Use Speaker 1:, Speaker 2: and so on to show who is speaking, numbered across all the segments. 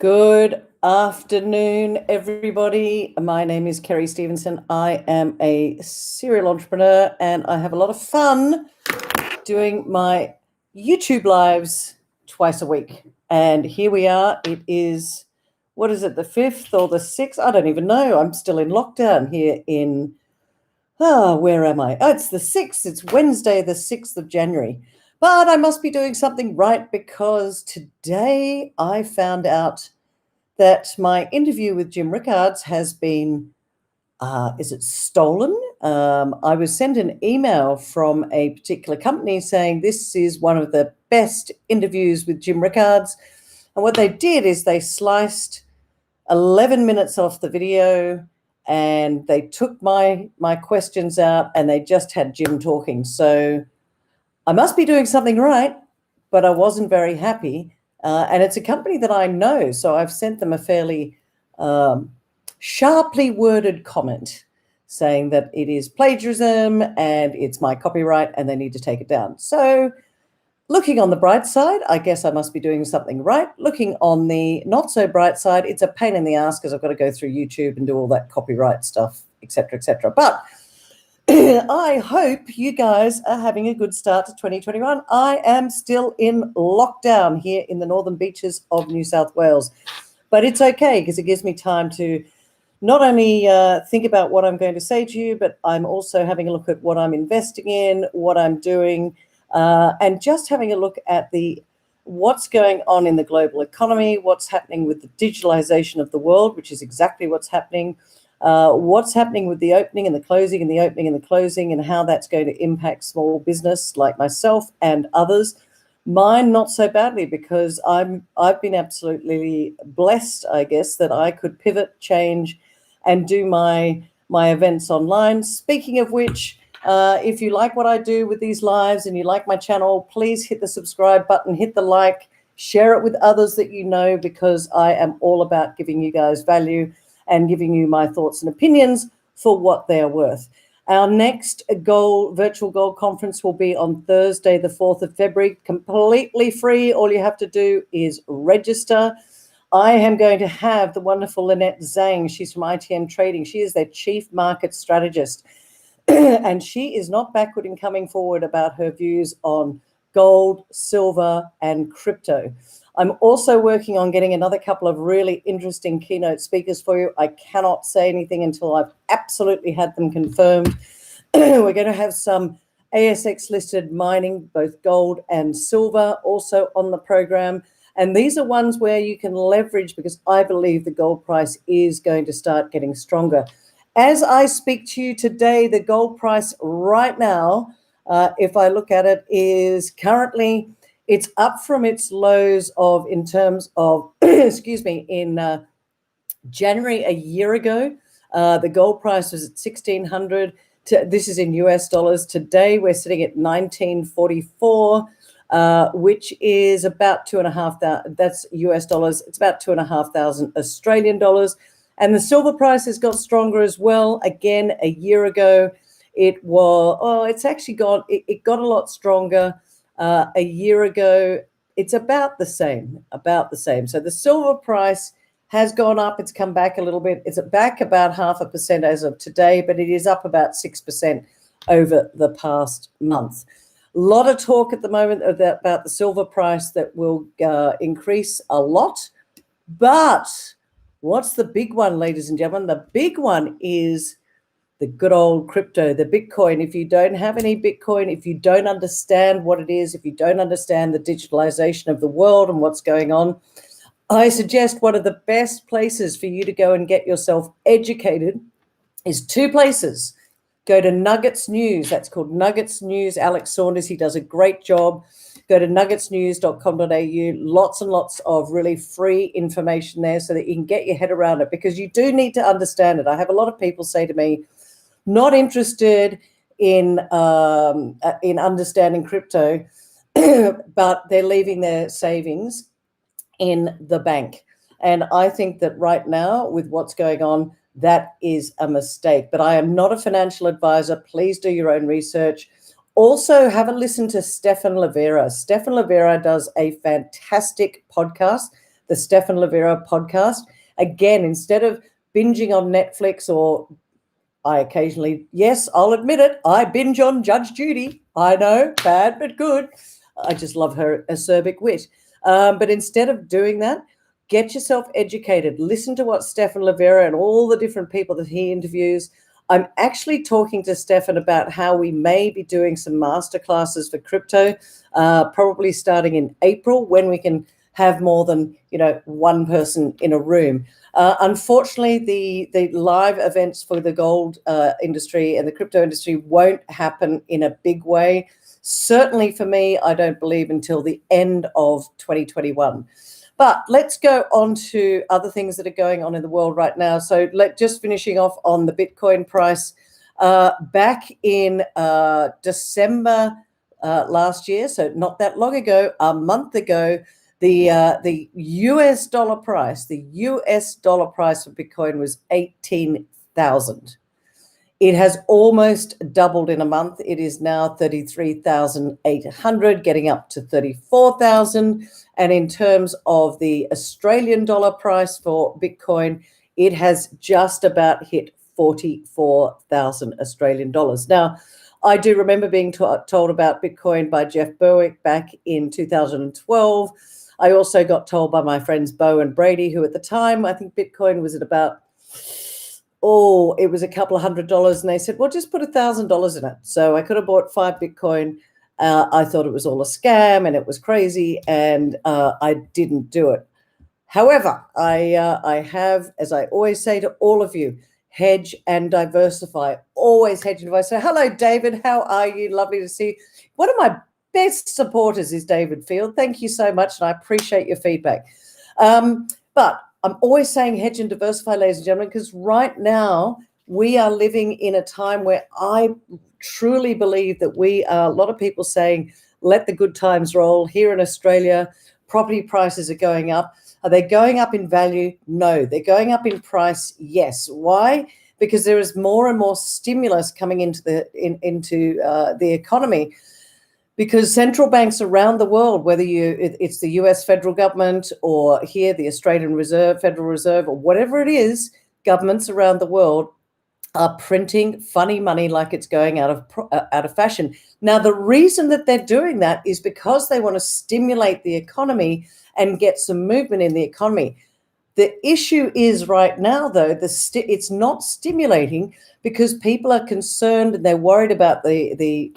Speaker 1: Good afternoon, everybody. My name is Kerry Stevenson. I am a serial entrepreneur and I have a lot of fun doing my YouTube lives twice a week. And here we are. It is, what is it, the 5th or the 6th? I don't even know. I'm still in lockdown here in, where am I? Oh, it's the 6th. It's Wednesday, the 6th of January. But I must be doing something right because today I found out that my interview with Jim Rickards has been, is it stolen? I was sent an email from a particular company saying this is one of the best interviews with Jim Rickards. And what they did is they sliced 11 minutes off the video and they took my questions out and they just had Jim talking. So I must be doing something right, but I wasn't very happy. And it's a company that I know, so I've sent them a fairly sharply worded comment saying that it is plagiarism and it's my copyright and they need to take it down. So looking on the bright side, I guess I must be doing something right. Looking on the not so bright side, it's a pain in the ass because I've got to go through YouTube and do all that copyright stuff, etc., etc. But I hope you guys are having a good start to 2021. I am still in lockdown here in the northern beaches of New South Wales, but it's okay because it gives me time to not only think about what I'm going to say to you, but I'm also having a look at what I'm investing in, what I'm doing, and just having a look at what's going on in the global economy, what's happening with the digitalization of the world, which is exactly what's happening. What's happening with the opening and the closing and the opening and the closing and how that's going to impact small business like myself and others. Mine not so badly because I've been absolutely blessed, I guess, that I could pivot, change and do my events online. Speaking of which, if you like what I do with these lives and you like my channel, please hit the subscribe button, hit the like, share it with others that you know, because I am all about giving you guys value and giving you my thoughts and opinions for what they're worth. Our next virtual gold conference will be on Thursday, the 4th of February, completely free. All you have to do is register. I am going to have the wonderful Lynette Zhang. She's from ITM Trading. She is their chief market strategist. And she is not backward in coming forward about her views on gold, silver, and crypto. I'm also working on getting another couple of really interesting keynote speakers for you. I cannot say anything until I've absolutely had them confirmed. We're going to have some ASX listed mining, both gold and silver, also on the program. And these are ones where you can leverage because I believe the gold price is going to start getting stronger. As I speak to you today, the gold price right now, if I look at it, is currently, it's up from its lows in terms of, in January a year ago, the gold price was at 1,600. This is in US dollars. Today we're sitting at 1944, which is about 2,500. That's US dollars. It's about 2,500 Australian dollars. And the silver price has got stronger as well. Again, a year ago, it got a lot stronger. A year ago, it's about the same. So the silver price has gone up. It's come back a little bit. It's back about 0.5% as of today, but it is up about 6% over the past month. A lot of talk at the moment about the silver price that will increase a lot. But what's the big one, ladies and gentlemen? The big one is the good old crypto, the Bitcoin. If you don't have any Bitcoin, if you don't understand what it is, if you don't understand the digitalization of the world and what's going on, I suggest one of the best places for you to go and get yourself educated is two places. Go to Nuggets News. That's called Nuggets News. Alex Saunders, he does a great job. Go to nuggetsnews.com.au. Lots and lots of really free information there so that you can get your head around it because you do need to understand it. I have a lot of people say to me, not interested in understanding crypto, but they're leaving their savings in the bank. And I think that right now, with what's going on, that is a mistake. But I am not a financial advisor. Please do your own research. Also, have a listen to Stefan Livera. Stefan Livera does a fantastic podcast the Stefan Livera podcast. Again, instead of binging on Netflix, or I occasionally, yes, I'll admit it, I binge on Judge Judy. I know, bad but good. I just love her acerbic wit. But instead of doing that, get yourself educated. Listen to what Stefan Livera and all the different people that he interviews. I'm actually talking to Stefan about how we may be doing some masterclasses for crypto, probably starting in April, when we can have more than one person in a room. Unfortunately, the live events for the gold industry and the crypto industry won't happen in a big way. Certainly for me, I don't believe until the end of 2021. But let's go on to other things that are going on in the world right now. So just finishing off on the Bitcoin price. Back in December last year, so not that long ago, a month ago, the US dollar price for Bitcoin was 18,000. It has almost doubled in a month. It is now 33,800, getting up to 34,000. And in terms of the Australian dollar price for Bitcoin, it has just about hit 44,000 Australian dollars. Now, I do remember being told about Bitcoin by Jeff Berwick back in 2012. I also got told by my friends Bo and Brady, who at the time, I think Bitcoin was at about, it was a couple of $100, and they said, well, just put $1,000 in it. So I could have bought 5 Bitcoin. I thought it was all a scam and it was crazy, and I didn't do it. However, I have, as I always say to all of you, hedge and diversify. Always hedge and diversify. So hello, David. How are you? Lovely to see you. One of my best supporters is David Field. Thank you so much, and I appreciate your feedback. But I'm always saying hedge and diversify, ladies and gentlemen, because right now we are living in a time where I truly believe that a lot of people saying, let the good times roll. Here in Australia, property prices are going up. Are they going up in value? No. They're going up in price? Yes. Why? Because there is more and more stimulus coming into the economy. Because central banks around the world, whether it's the US federal government or here the Australian Federal Reserve, or whatever it is, governments around the world are printing funny money like it's going out of fashion. Now, the reason that they're doing that is because they want to stimulate the economy and get some movement in the economy. The issue is right now, though, it's not stimulating because people are concerned and they're worried about the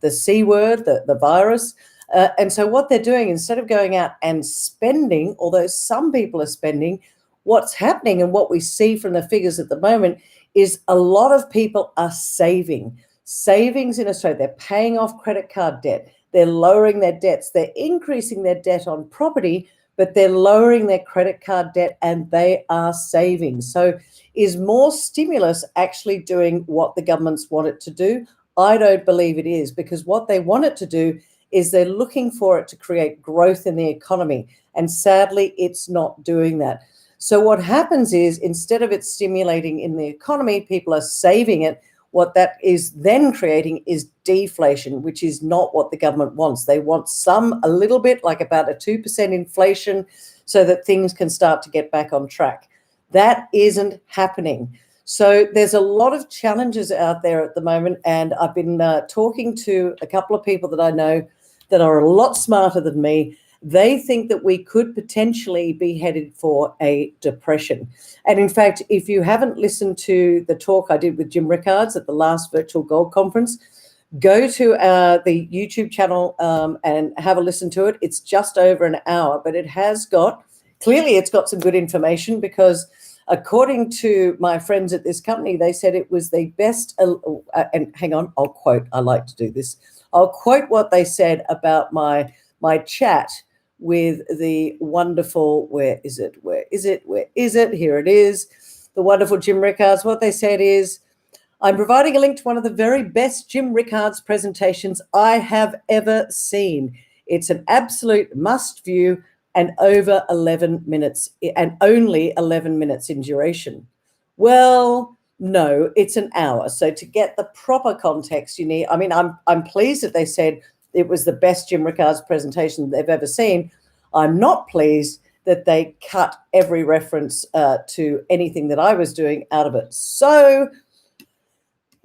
Speaker 1: C word, the virus. And so what they're doing, instead of going out and spending, although some people are spending, what's happening and what we see from the figures at the moment is a lot of people are saving. Savings in Australia, they're paying off credit card debt. They're lowering their debts. They're increasing their debt on property, but they're lowering their credit card debt and they are saving. So is more stimulus actually doing what the governments want it to do? I don't believe it is, because what they want it to do is they're looking for it to create growth in the economy. And sadly, it's not doing that. So what happens is, instead of it stimulating in the economy, people are saving it. What that is then creating is deflation, which is not what the government wants. They want a little bit, like about a 2% inflation, so that things can start to get back on track. That isn't happening. So there's a lot of challenges out there at the moment, and I've been talking to a couple of people that I know that are a lot smarter than me. They think that we could potentially be headed for a depression. And in fact, if you haven't listened to the talk I did with Jim Rickards at the last virtual gold conference, go to the YouTube channel and have a listen to it. It's just over an hour, but it's got some good information, because according to my friends at this company, they said it was the best, and hang on, I'll quote, I like to do this. I'll quote what they said about my chat with the wonderful, where is it? Here it is. The wonderful Jim Rickards. What they said is, I'm providing a link to one of the very best Jim Rickards presentations I have ever seen. It's an absolute must view, and over 11 minutes, and only 11 minutes in duration. Well, no, it's an hour. So to get the proper context, you need, I'm pleased that they said it was the best Jim Rickards presentation they've ever seen. I'm not pleased that they cut every reference to anything that I was doing out of it. So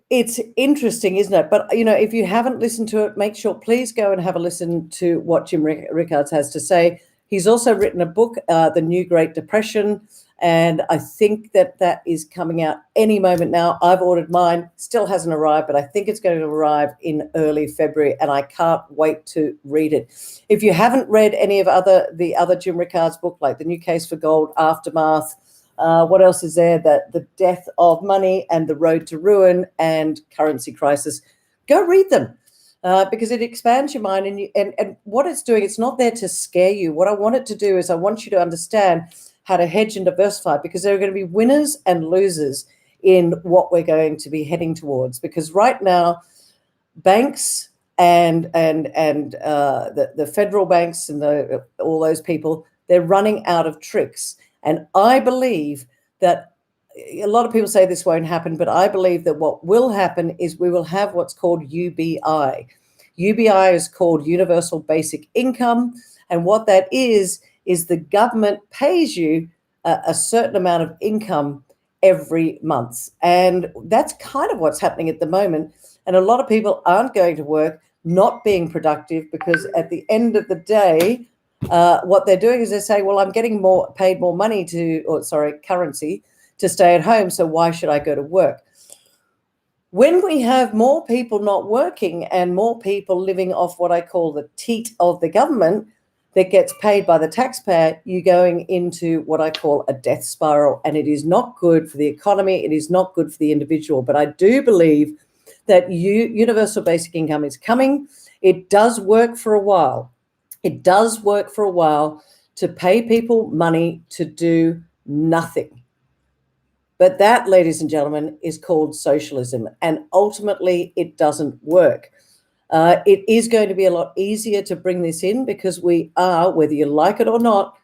Speaker 1: it's interesting, isn't it? But, if you haven't listened to it, make sure, please go and have a listen to what Jim Rickards has to say. He's also written a book, The New Great Depression, and I think that is coming out any moment now. I've ordered mine, still hasn't arrived, but I think it's going to arrive in early February, and I can't wait to read it. If you haven't read any of the other Jim Rickards book, like The New Case for Gold, Aftermath, what else is there? The Death of Money and The Road to Ruin and Currency Crisis. Go read them because it expands your mind. And what it's doing, it's not there to scare you. What I want it to do is I want you to understand how to hedge and diversify, because there are going to be winners and losers in what we're going to be heading towards. Because right now, banks and the federal banks and all those people, they're running out of tricks. And I believe that a lot of people say this won't happen, but I believe that what will happen is we will have what's called UBI. UBI is called Universal Basic Income. And what that is the government pays you a certain amount of income every month. And that's kind of what's happening at the moment. And a lot of people aren't going to work, not being productive, because at the end of the day, what they're doing is they're saying, well, I'm getting paid more money currency to stay at home, so why should I go to work? When we have more people not working and more people living off what I call the teat of the government that gets paid by the taxpayer, you're going into what I call a death spiral, and it is not good for the economy. It is not good for the individual. But I do believe that universal basic income is coming. It does work for a while. It does work for a while to pay people money to do nothing. But that, ladies and gentlemen, is called socialism. And ultimately, it doesn't work. It is going to be a lot easier to bring this in because we are, whether you like it or not,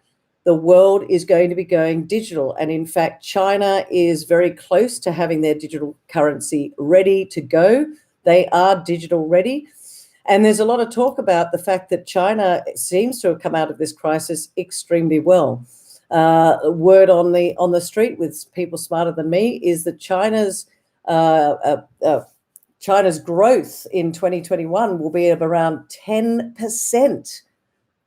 Speaker 1: the world is going to be going digital. And in fact, China is very close to having their digital currency ready to go. They are digital ready. And there's a lot of talk about the fact that China seems to have come out of this crisis extremely well. Word on the street with people smarter than me is that China's growth in 2021 will be of around 10%.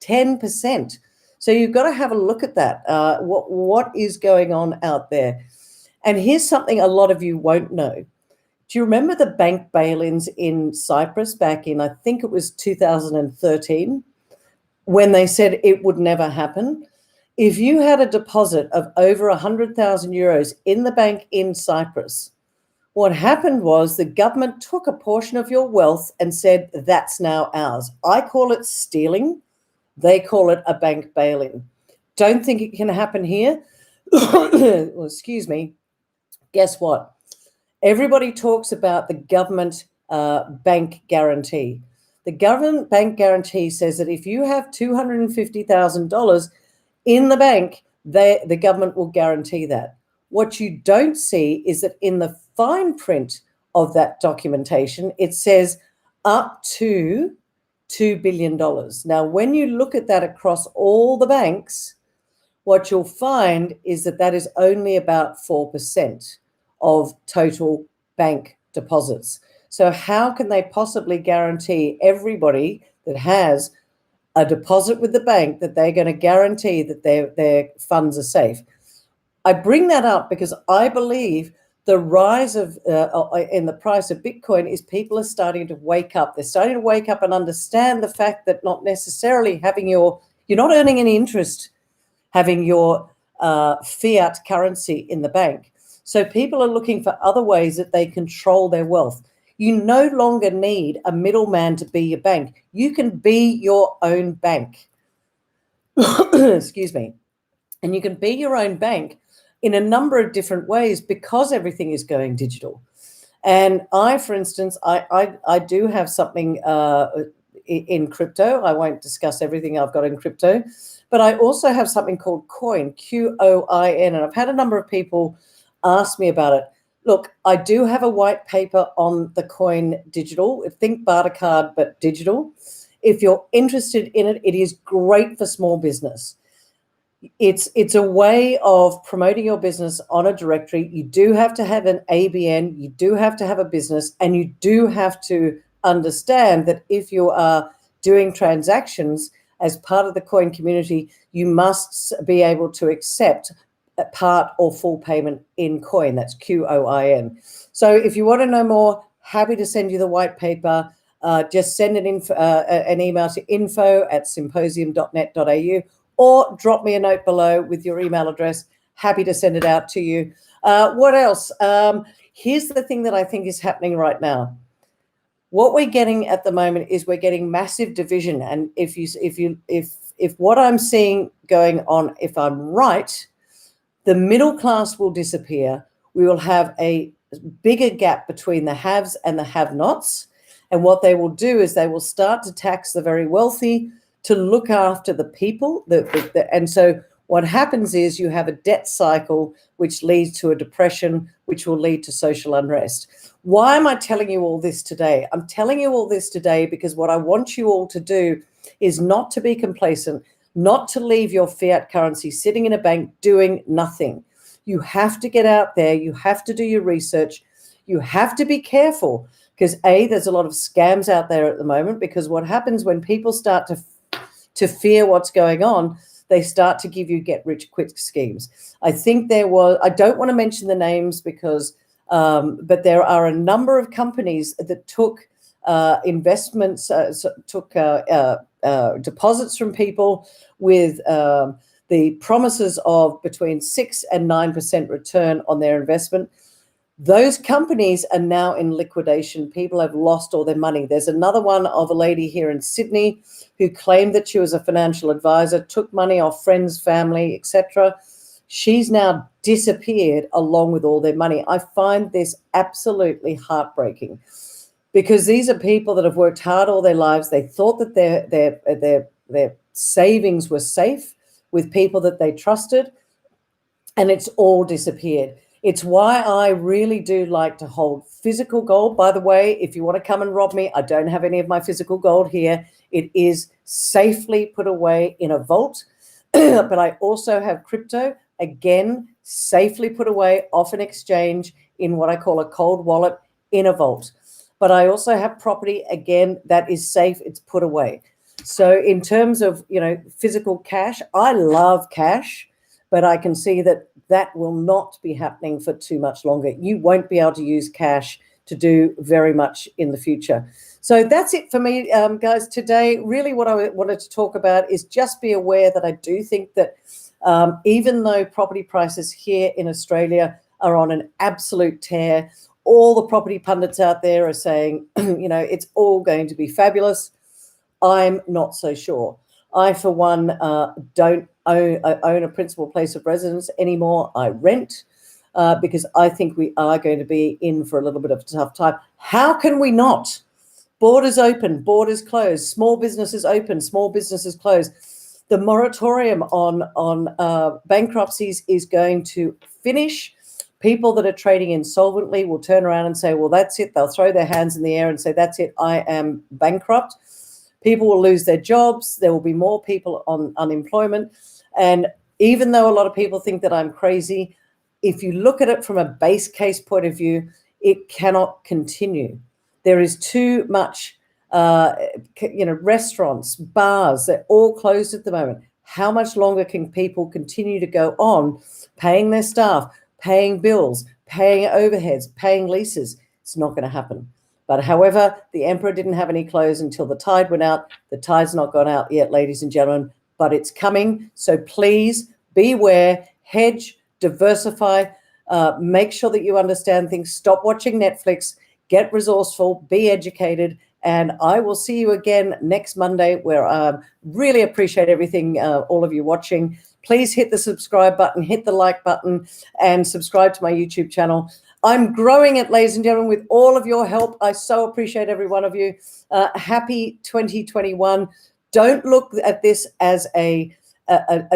Speaker 1: 10%. So you've got to have a look at that. What is going on out there? And here's something a lot of you won't know. Do you remember the bank bail-ins in Cyprus back in, I think it was 2013, when they said it would never happen? If you had a deposit of over 100,000 euros in the bank in Cyprus, what happened was the government took a portion of your wealth and said, that's now ours. I call it stealing. They call it a bank bail-in. Don't think it can happen here? Well, excuse me. Guess what? Everybody talks about the government bank guarantee. The government bank guarantee says that if you have $250,000 in the bank, the government will guarantee that. What you don't see is that in the fine print of that documentation, it says up to $2 billion. Now, when you look at that across all the banks, what you'll find is that is only about 4% of total bank deposits. So how can they possibly guarantee everybody that has a deposit with the bank that they're going to guarantee that their funds are safe? I bring that up because I believe the rise of in the price of Bitcoin is people are starting to wake up. They're starting to wake up and understand the fact that not necessarily you're not earning any interest having your fiat currency in the bank. So people are looking for other ways that they control their wealth. You no longer need a middleman to be your bank. You can be your own bank. Excuse me. And you can be your own bank in a number of different ways because everything is going digital. And I, for instance, I do have something in crypto. I won't discuss everything I've got in crypto, but I also have something called Coin, Qoin. And I've had a number of people ask me about it. Look, I do have a white paper on the Coin digital. Think barter card, but digital. If you're interested in it, it is great for small business. It's a way of promoting your business on a directory. You do have to have an ABN, you do have to have a business, and you do have to understand that if you are doing transactions as part of the coin community, you must be able to accept a part or full payment in coin. That's QOIN. So if you want to know more, happy to send you the white paper. Just send an email to info@symposium.net.au, or drop me a note below with your email address. Happy to send it out to you. What else? Here's the thing that I think is happening right now. What we're getting at the moment is we're getting massive division. And if what I'm seeing going on, if I'm right, the middle class will disappear. We will have a bigger gap between the haves and the have-nots. And what they will do is they will start to tax the very wealthy to look after the people. And so what happens is you have a debt cycle, which leads to a depression, which will lead to social unrest. Why am I telling you all this today? I'm telling you all this today because what I want you all to do is not to be complacent, not to leave your fiat currency sitting in a bank doing nothing. You have to get out there. You have to do your research. You have to be careful because there's a lot of scams out there at the moment, because what happens when people start to fear what's going on, they start to give you get-rich-quick schemes. I think I don't want to mention the names because, but there are a number of companies that took investments, took deposits from people with the promises of between 6 and 9% return on their investment. Those companies are now in liquidation. People have lost all their money. There's another one of a lady here in Sydney who claimed that she was a financial advisor, took money off friends, family, etc. She's now disappeared along with all their money. I find this absolutely heartbreaking because these are people that have worked hard all their lives. They thought that their savings were safe with people that they trusted, and it's all disappeared. It's why I really do like to hold physical gold. By the way, if you want to come and rob me, I don't have any of my physical gold here. It is safely put away in a vault. But I also have crypto, again, safely put away off an exchange in what I call a cold wallet in a vault. But I also have property, again, that is safe. It's put away. So in terms of, physical cash, I love cash, but I can see that will not be happening for too much longer. You won't be able to use cash to do very much in the future. So that's it for me, guys, today. Really what I wanted to talk about is just be aware that I do think that even though property prices here in Australia are on an absolute tear, all the property pundits out there are saying, it's all going to be fabulous. I'm not so sure. I, for one, don't own a principal place of residence anymore. I rent because I think we are going to be in for a little bit of a tough time. How can we not? Borders open, borders closed, small businesses open, small businesses closed. The moratorium on bankruptcies is going to finish. People that are trading insolvently will turn around and say, well, that's it. They'll throw their hands in the air and say, that's it, I am bankrupt. People will lose their jobs. There will be more people on unemployment. And even though a lot of people think that I'm crazy, if you look at it from a base case point of view, it cannot continue. There is too much, restaurants, bars, they're all closed at the moment. How much longer can people continue to go on paying their staff, paying bills, paying overheads, paying leases? It's not going to happen. But however, the emperor didn't have any clothes until the tide went out. The tide's not gone out yet, ladies and gentlemen, but it's coming. So please beware, hedge, diversify, make sure that you understand things. Stop watching Netflix, get resourceful, be educated. And I will see you again next Monday, where I really appreciate everything, all of you watching. Please hit the subscribe button, hit the like button, and subscribe to my YouTube channel. I'm growing it, ladies and gentlemen, with all of your help. I so appreciate every one of you. Happy 2021. Don't look at this as a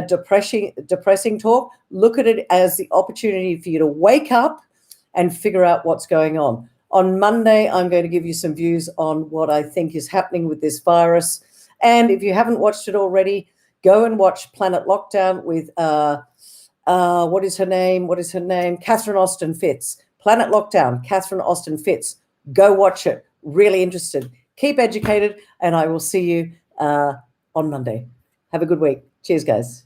Speaker 1: depressing talk. Look at it as the opportunity for you to wake up and figure out what's going on. On Monday, I'm going to give you some views on what I think is happening with this virus. And if you haven't watched it already, Go and watch Planet Lockdown with what is her name? Catherine Austin Fitz. Planet Lockdown, Catherine Austin Fitz. Go watch it. Really interested. Keep educated, and I will see you on Monday. Have a good week. Cheers, guys.